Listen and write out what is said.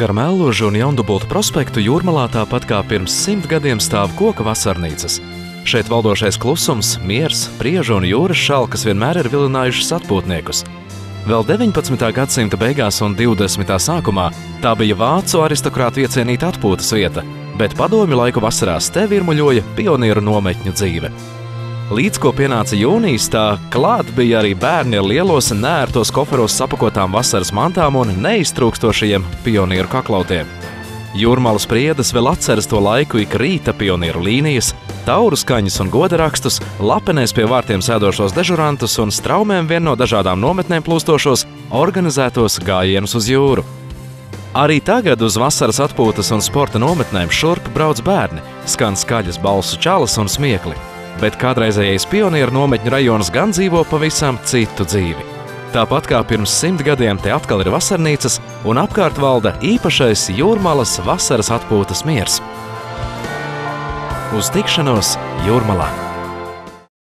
Gar Mellužu un Jaundubultu prospektu Jūrmalā tāpat kā pirms 100 gadiem stāv koka vasarnīcas. Šeit valdošais klusums, miers, priežu un jūras šalkas vienmēr ir vilinājušas atpūtniekus. Vēl 19. gadsimta beigās un 20. sākumā tā bija vācu aristokrātu iecienīta atpūtas vieta, bet padomju laiku vasarās te virmuļoja pionieru nometņu dzīve. Līdz ko pienāca jūnijas, tā klāt bija arī bērni ar lielos neērtos koferos sapakotām vasaras mantām un neiztrūkstošajiem pionieru kaklautiem. Jūrmalas priedes vēl atceras to laiku ik rīta pionieru līnijas, tauru skaņas un godarakstus, lapenēs pie vārtiem sēdošos dežurantus un straumēm vien no dažādām nometnēm plūstošos organizētos gājienus uz jūru. Arī tagad uz vasaras atpūtas un sporta nometnēm šurp brauc bērni, skan skaļas balsu čalas un smiekli. Bet kādreizējais pionieru nometņu rajons gan dzīvo pavisam citu dzīvi. Tāpat kā pirms 100 gadiem te atkal ir vasarnīcas un apkārt valda īpašais Jūrmalas vasaras atpūtas miers. Uz tikšanos Jūrmalā!